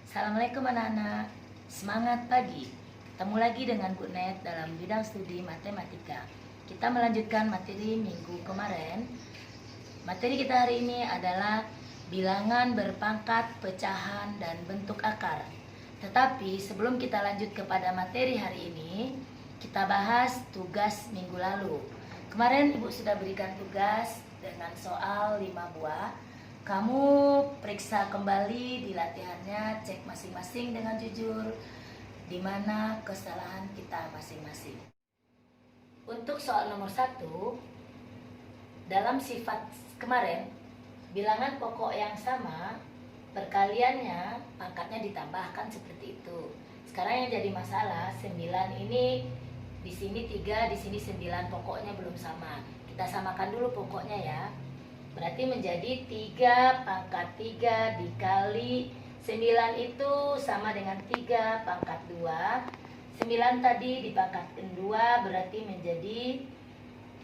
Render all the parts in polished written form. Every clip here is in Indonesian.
Assalamualaikum anak-anak, semangat pagi. Ketemu lagi dengan Bu Net dalam bidang studi matematika. Kita melanjutkan materi minggu kemarin. Materi kita hari ini adalah bilangan berpangkat, pecahan, dan bentuk akar. Tetapi sebelum kita lanjut kepada materi hari ini, kita bahas tugas minggu lalu. Kemarin Ibu sudah berikan tugas dengan soal 5 buah. Kamu periksa kembali di latihannya, cek masing-masing dengan jujur di mana kesalahan kita masing-masing. Untuk soal nomor 1, dalam sifat kemarin, bilangan pokok yang sama, perkaliannya pangkatnya ditambahkan seperti itu. Sekarang yang jadi masalah, 9 ini di sini 3, di sini 9, pokoknya belum sama. Kita samakan dulu pokoknya ya. Berarti menjadi 3 pangkat 3 dikali 9 itu sama dengan 3 pangkat 2. 9 tadi dipangkatkan 2 berarti menjadi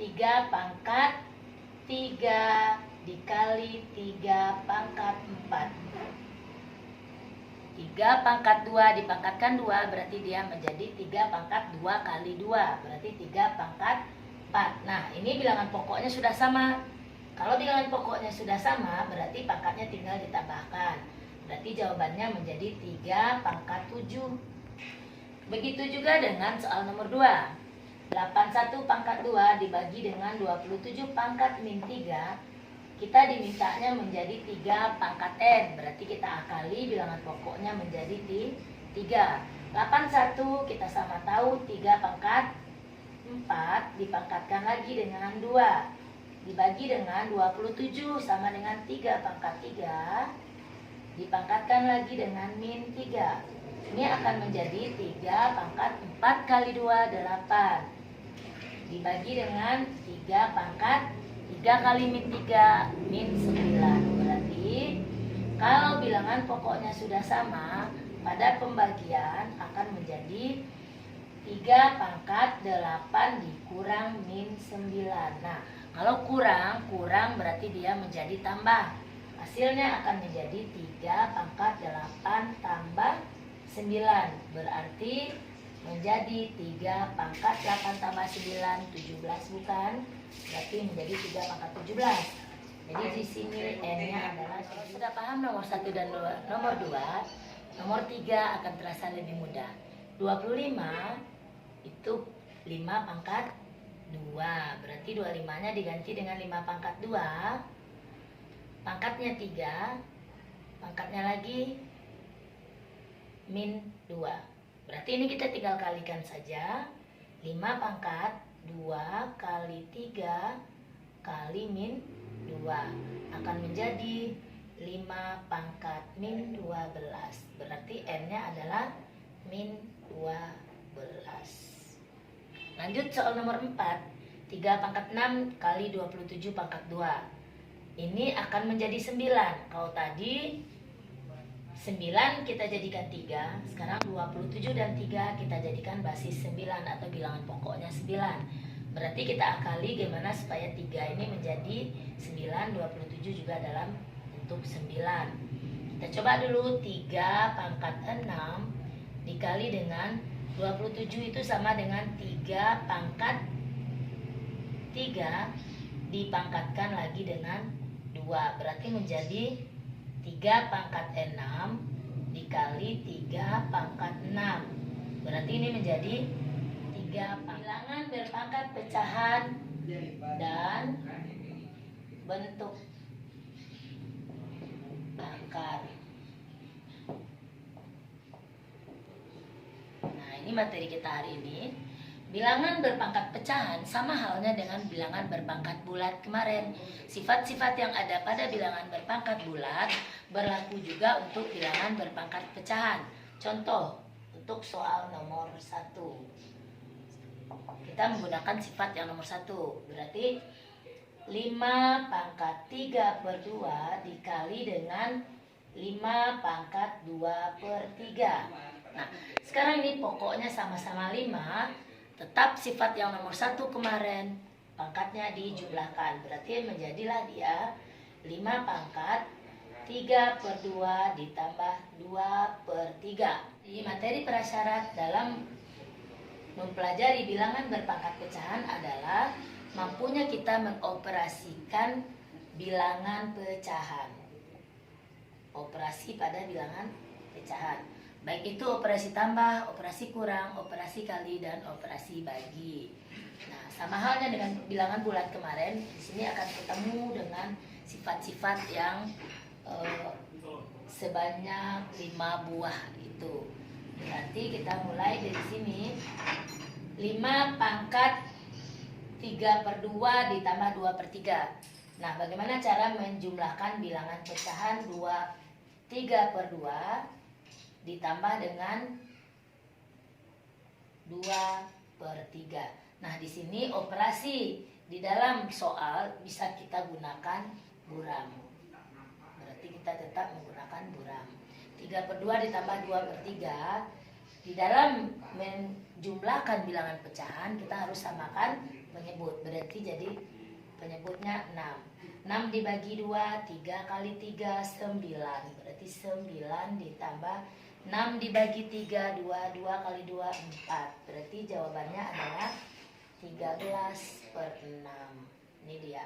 3 pangkat 3 dikali 3 pangkat 4. 3 pangkat 2 dipangkatkan 2 berarti dia menjadi 3 pangkat 2 kali 2 berarti 3 pangkat 4. Nah, ini bilangan pokoknya sudah sama. Kalau bilangan pokoknya sudah sama, berarti pangkatnya tinggal ditambahkan. Berarti jawabannya menjadi 3 pangkat 7. Begitu juga dengan soal nomor 2. 81 pangkat 2 dibagi dengan 27 pangkat min 3. Kita dimintanya menjadi 3 pangkat n. Berarti kita akali bilangan pokoknya menjadi 3. 81 kita sama tahu 3 pangkat 4 dipangkatkan lagi dengan 2. Dibagi dengan 27 sama dengan 3 pangkat 3 dipangkatkan lagi dengan min 3. Ini akan menjadi 3 pangkat 4 kali 2 8 dibagi dengan 3 pangkat 3 kali min 3 min 9. Berarti kalau bilangan pokoknya sudah sama, pada pembagian akan menjadi 3 pangkat 8 dikurang min 9. Nah, kalau kurang berarti dia menjadi tambah. Hasilnya akan menjadi 3 pangkat 8 tambah 9. Berarti menjadi 3 pangkat 8 tambah 9, 17 bukan? Berarti menjadi 3 pangkat 17. Jadi di sini n-nya adalah, kalau sudah paham nomor 1 dan nomor 2, nomor 3 akan terasa lebih mudah. 25 itu 5 pangkat 2, berarti 25-nya diganti dengan 5 pangkat 2, pangkatnya 3, pangkatnya lagi min 2. Berarti ini kita tinggal kalikan saja. 5 pangkat 2 kali 3 kali min 2 akan menjadi 5 pangkat min 12. Berarti n-nya adalah min 12. Lanjut soal nomor 4. 3 pangkat 6 kali 27 pangkat 2. Ini akan menjadi 9. Kalau tadi 9 kita jadikan 3, sekarang 27 dan 3 kita jadikan basis 9 atau bilangan pokoknya 9. Berarti kita akali gimana supaya 3 ini menjadi 9, 27 juga dalam bentuk 9. Kita coba dulu 3 pangkat 6 dikali dengan 27 itu sama dengan 3 pangkat 3 dipangkatkan lagi dengan 2. Berarti menjadi 3 pangkat 6 dikali 3 pangkat 6. Berarti ini menjadi 3 bilangan berpangkat pecahan dan bentuk akar. Ini materi kita hari ini. Bilangan berpangkat pecahan sama halnya dengan bilangan berpangkat bulat kemarin. Sifat-sifat yang ada pada bilangan berpangkat bulat berlaku juga untuk bilangan berpangkat pecahan. Contoh, untuk soal nomor 1. Kita menggunakan sifat yang nomor 1. Berarti 5 pangkat 3 per 2 dikali dengan 5 pangkat 2 per 3. Nah, sekarang ini pokoknya sama-sama 5, tetap sifat yang nomor 1 kemarin, pangkatnya dijumlahkan. Berarti menjadilah dia 5 pangkat 3/2 ditambah 2/3. Di materi prasyarat dalam mempelajari bilangan berpangkat pecahan adalah mampunya kita mengoperasikan bilangan pecahan. Operasi pada bilangan pecahan. Baik itu operasi tambah, operasi kurang, operasi kali, dan operasi bagi. Nah, sama halnya dengan bilangan bulat kemarin, di sini akan ketemu dengan sifat-sifat yang sebanyak 5 buah itu. Berarti kita mulai dari sini. 5 pangkat 3/2 ditambah 2/3. Nah, bagaimana cara menjumlahkan bilangan pecahan 3/2 ditambah dengan 2/3. Nah, di sini operasi di dalam soal bisa kita gunakan buram. Berarti kita tetap menggunakan buram. 3/2 ditambah 2/3. Di dalam menjumlahkan bilangan pecahan kita harus samakan penyebut. Berarti jadi penyebutnya 6. 6 dibagi 2, 3 kali 3, 9. Berarti 9 ditambah 6 dibagi 3, 2 kali 2, 4. Berarti jawabannya adalah 13/6. Ini dia.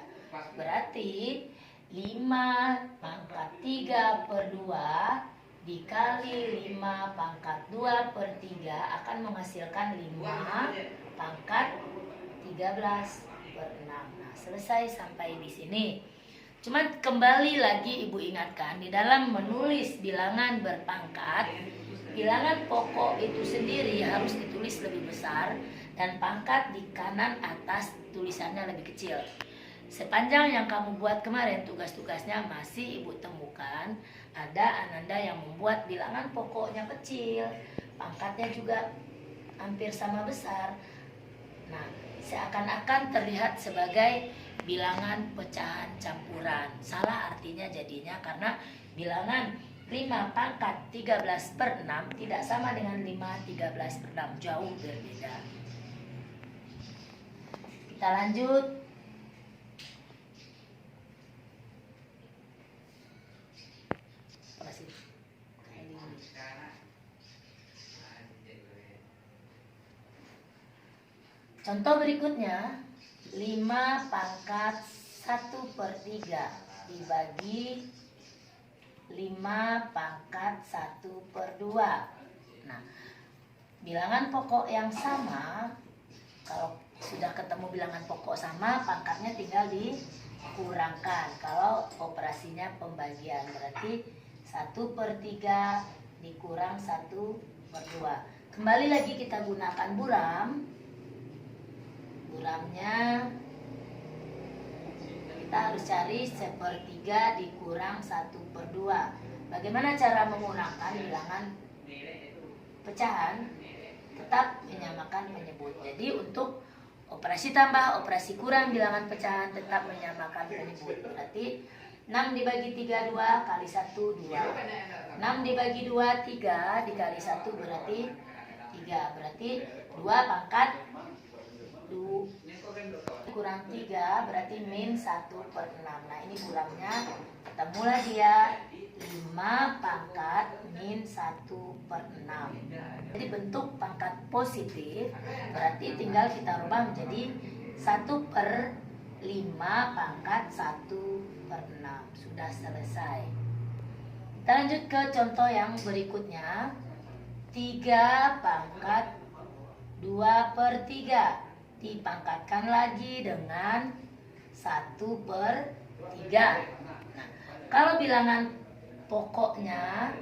Berarti 5 pangkat 3/2 dikali 5 pangkat 2/3 akan menghasilkan 5 pangkat 13/6. Nah, selesai sampai di sini. Cuma kembali lagi Ibu ingatkan, di dalam menulis bilangan berpangkat, bilangan pokok itu sendiri harus ditulis lebih besar dan pangkat di kanan atas tulisannya lebih kecil. Sepanjang yang kamu buat kemarin tugas-tugasnya masih Ibu temukan ada Ananda yang membuat bilangan pokoknya kecil, pangkatnya juga hampir sama besar. Nah, seakan-akan terlihat sebagai bilangan pecahan campuran. Salah artinya jadinya karena bilangan 5 pangkat 13/6 tidak sama dengan 5 13/6, jauh berbeda. Kita lanjut. Contoh berikutnya, 5 pangkat 1/3 dibagi 5 pangkat 1/2. Nah, bilangan pokok yang sama, kalau sudah ketemu bilangan pokok sama, pangkatnya tinggal dikurangkan. Kalau operasinya pembagian, berarti 1/3 dikurang 1/2. Kembali lagi kita gunakan buram. Buramnya kita harus cari 1/3 dikurang 1/2. Bagaimana cara menggunakan bilangan pecahan? Tetap menyamakan penyebut. Jadi untuk operasi tambah, operasi kurang bilangan pecahan tetap menyamakan penyebut. Berarti 6 dibagi 3, 2 kali 1, 2. 6 dibagi 2, 3 dikali 1 berarti 3. Berarti 2 pangkat 2 kurang 3 berarti min 1/6. Nah, ini buramnya ketemulah dia 5 pangkat min 1/6. Jadi bentuk pangkat positif berarti tinggal kita rubah menjadi 1/5 pangkat 1/6. Sudah selesai. Kita lanjut ke contoh yang berikutnya. 3 pangkat 2/3 dipangkatkan lagi dengan 1/3. Nah, kalau bilangan pokoknya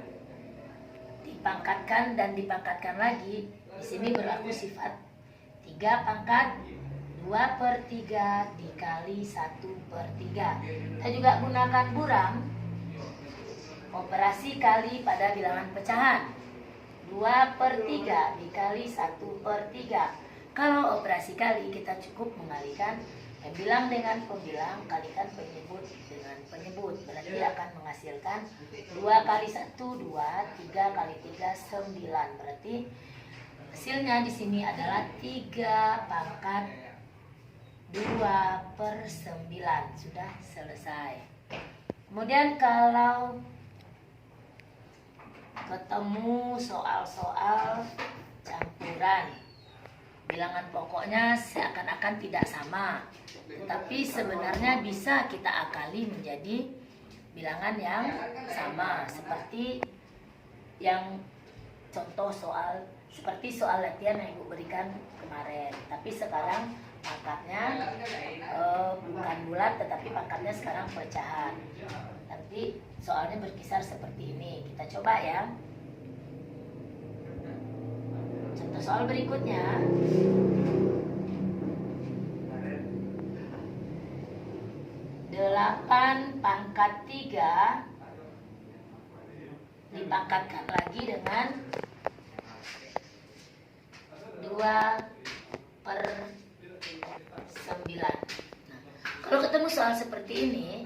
dipangkatkan dan dipangkatkan lagi, di sini berlaku sifat 3 pangkat 2/3 dikali 1/3. Kita juga gunakan buram. Operasi kali pada bilangan pecahan. 2/3 dikali 1/3. Kalau operasi kali kita cukup mengalikan pembilang dengan pembilang, kalikan penyebut dengan penyebut. Berarti akan menghasilkan 2 kali 1, 2, 3 kali 3, 9. Berarti hasilnya di sini adalah 3 pangkat 2/9. Sudah selesai. Kemudian kalau ketemu soal-soal campuran, bilangan pokoknya seakan-akan tidak sama, tetapi sebenarnya bisa kita akali menjadi bilangan yang sama, seperti yang contoh soal seperti soal latihan yang Ibu berikan kemarin. Tapi sekarang pangkatnya bukan bulat, tetapi pangkatnya sekarang pecahan. Nanti soalnya berkisar seperti ini. Kita coba ya. Contoh soal berikutnya. Delapan pangkat 3 dipangkatkan lagi dengan 2/9. Nah, kalau ketemu soal seperti ini,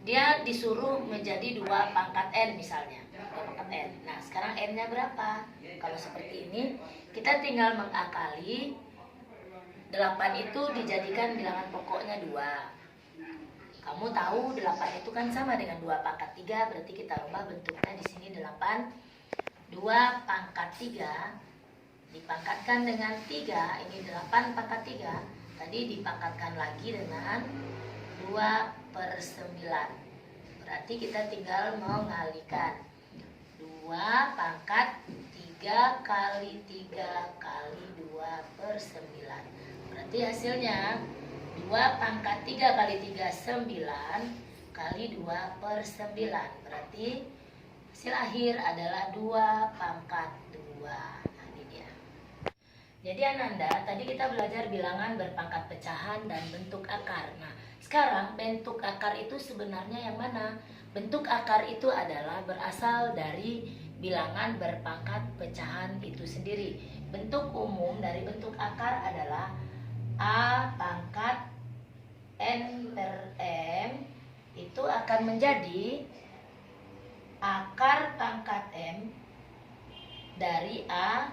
dia disuruh menjadi 2 pangkat n misalnya. 2 pangkat n. Nah, sekarang n-nya berapa? Kalau seperti ini, kita tinggal mengakali 8 itu dijadikan bilangan pokoknya 2. Kamu tahu 8 itu kan sama dengan 2 pangkat 3, berarti kita rubah bentuknya di sini 8. 2 pangkat 3 dipangkatkan dengan 3, ini 8 pangkat 3, tadi dipangkatkan lagi dengan 2/9. Berarti kita tinggal mengalikan 2 pangkat 3 kali 3 kali 2/9. Berarti hasilnya 2 pangkat 3 kali 3, 9 kali 2/9. Berarti hasil akhir adalah 2 pangkat 2. Nah, ini dia. Jadi Ananda, tadi kita belajar bilangan berpangkat pecahan dan bentuk akar. Nah, sekarang bentuk akar itu sebenarnya yang mana? Bentuk akar itu adalah berasal dari bilangan berpangkat pecahan itu sendiri. Bentuk umum dari bentuk akar adalah A pangkat N per M itu akan menjadi akar pangkat M dari A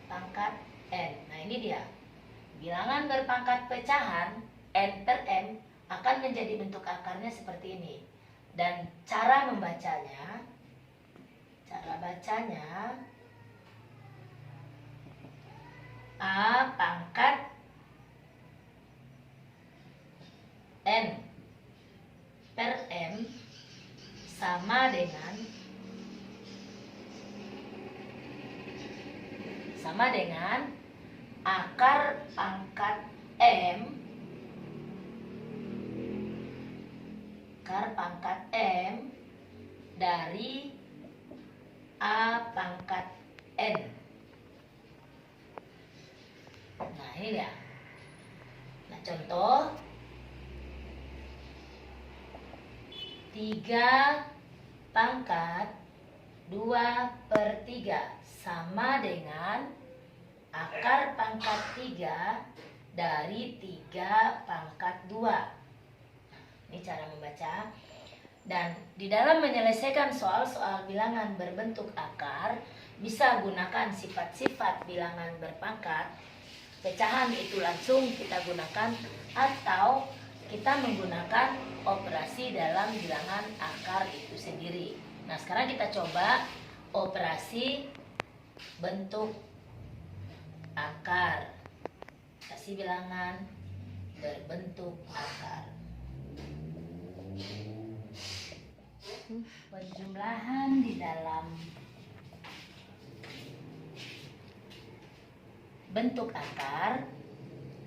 pangkat N. Nah, ini dia. Bilangan berpangkat pecahan N per M akan menjadi bentuk akarnya seperti ini. Dan cara bacanya A pangkat N per M sama dengan akar pangkat M dari A pangkat N. Nah, ini dia. Nah, contoh 3 pangkat 2/3 sama dengan akar pangkat 3 dari 3 pangkat 2. Ini cara membaca. Dan di dalam menyelesaikan soal-soal bilangan berbentuk akar, bisa gunakan sifat-sifat bilangan berpangkat pecahan itu langsung kita gunakan, atau kita menggunakan operasi dalam bilangan akar itu sendiri. Nah, sekarang kita coba operasi bentuk akar. Kasih bilangan berbentuk akar. Penjumlahan di dalam bentuk akar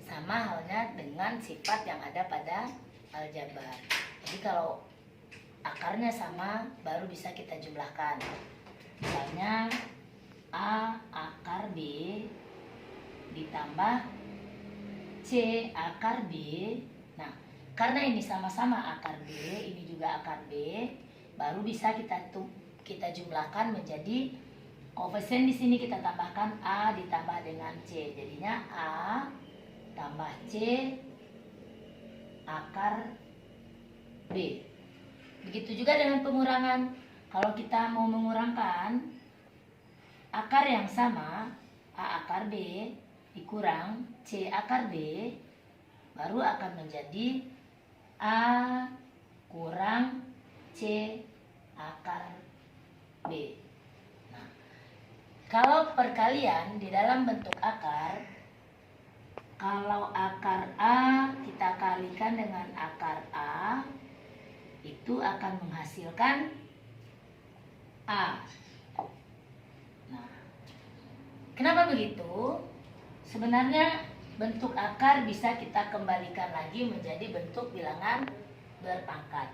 sama halnya dengan sifat yang ada pada aljabar. Jadi kalau akarnya sama, baru bisa kita jumlahkan. Misalnya A akar B ditambah C akar B. Nah, karena ini sama-sama akar B, ini juga akar B, baru bisa kita jumlahkan menjadi koefisien. Di sini kita tambahkan A ditambah dengan C, jadinya A tambah C akar B. Begitu juga dengan pengurangan. Kalau kita mau mengurangkan akar yang sama, A akar B dikurang C akar B, baru akan menjadi A kurang C akar B. Nah, kalau perkalian di dalam bentuk akar, kalau akar A kita kalikan dengan akar A, itu akan menghasilkan A. Nah, kenapa begitu? Sebenarnya bentuk akar bisa kita kembalikan lagi menjadi bentuk bilangan berpangkat.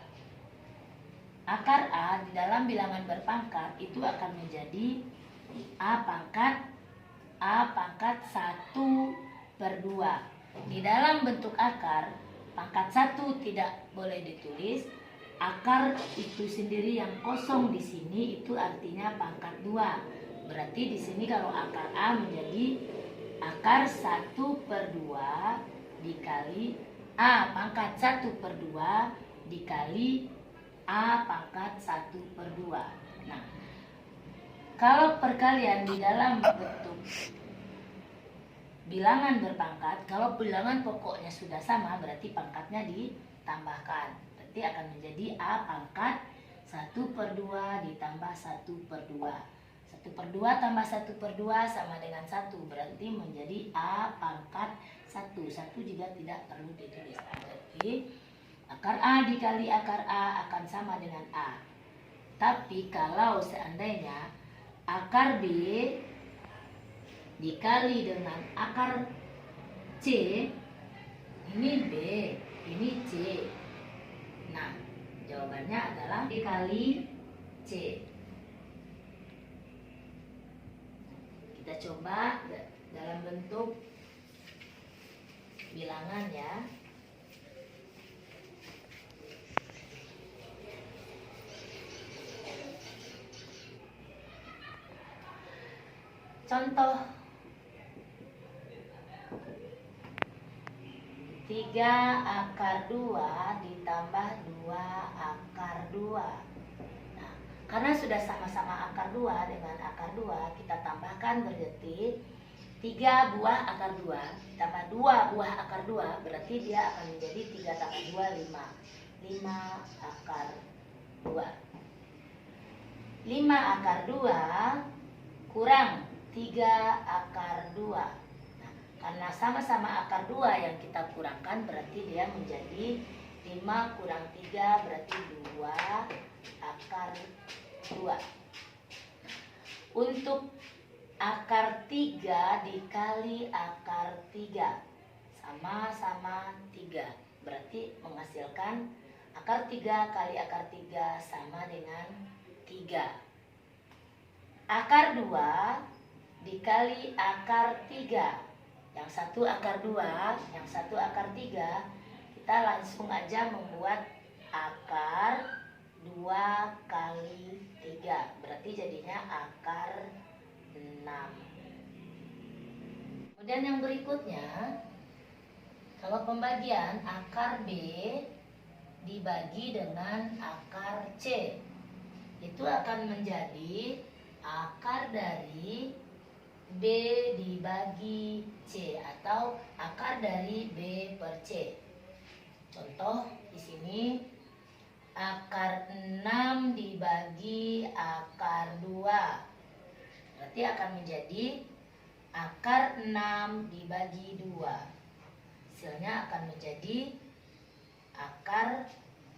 Akar A di dalam bilangan berpangkat itu akan menjadi A pangkat 1/2. Di dalam bentuk akar, pangkat 1 tidak boleh ditulis. Akar itu sendiri yang kosong di sini itu artinya pangkat 2. Berarti di sini kalau akar A menjadi akar 1/2 dikali A pangkat 1/2 dikali A pangkat 1/2. Nah, kalau perkalian di dalam bentuk bilangan berpangkat, kalau bilangan pokoknya sudah sama berarti pangkatnya ditambahkan. Berarti akan menjadi A pangkat 1/2 ditambah 1/2. 1/2 tambah 1/2 sama dengan 1, berarti menjadi A pangkat 1. 1 juga tidak perlu ditulis. Berarti akar A dikali akar A akan sama dengan A. Tapi kalau seandainya akar B dikali dengan akar C, ini B, ini C. Nah, jawabannya adalah dikali C. Kita coba dalam bentuk bilangan ya. Contoh 3 akar 2 ditambah 2 akar 2. Nah, karena sudah sama-sama akar 2 dengan akar 2, kita tambahkan berarti 3 buah akar 2 tambah 2 buah akar 2, berarti dia akan menjadi 3 tambah 2, 5. 5 akar 2. 5 akar 2 kurang 3 akar 2. Nah, karena sama-sama akar 2 yang kita kurangkan, berarti dia menjadi 5 kurang 3 berarti 2 akar 2. Untuk akar 3 dikali akar 3 sama-sama 3, berarti menghasilkan akar 3 kali akar 3 sama dengan 3. Akar 2 dikali akar 3, yang satu akar 2, yang satu akar 3, kita langsung aja membuat akar 2 kali 3, berarti jadinya akar 6. Kemudian yang berikutnya, kalau pembagian akar B dibagi dengan akar C, itu akan menjadi akar dari B dibagi C atau akar dari B per C. Contoh di sini akar 6 dibagi akar 2. Berarti akan menjadi akar 6 dibagi 2. Hasilnya akan menjadi akar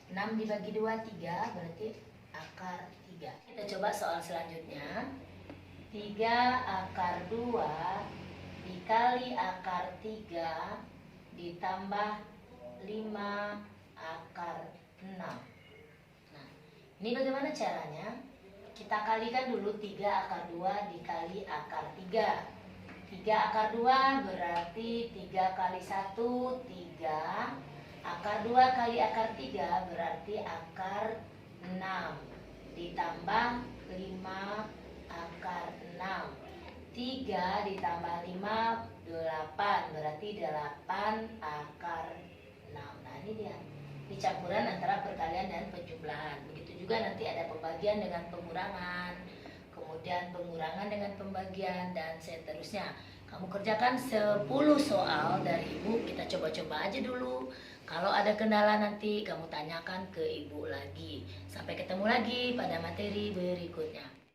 6 dibagi 2, 3, berarti akar 3. Kita coba soal selanjutnya. 3 akar 2 dikali akar 3 ditambah 5 akar 6. Nah, ini bagaimana caranya? Kita kalikan dulu 3 akar 2 dikali akar 3. 3 akar 2 berarti 3 kali 1, 3. Akar 2 kali akar 3 berarti akar 6. Ditambah 5 akar 6. 3 ditambah 5, 8. Berarti 8 akar 6. Nah, ini dia. Ini campuran antara perkalian dan penjumlahan. Begitu juga nanti ada pembagian dengan pengurangan, kemudian pengurangan dengan pembagian, dan seterusnya. Kamu kerjakan 10 soal dari ibu, kita coba-coba aja dulu. Kalau ada kendala nanti kamu tanyakan ke ibu lagi. Sampai ketemu lagi pada materi berikutnya.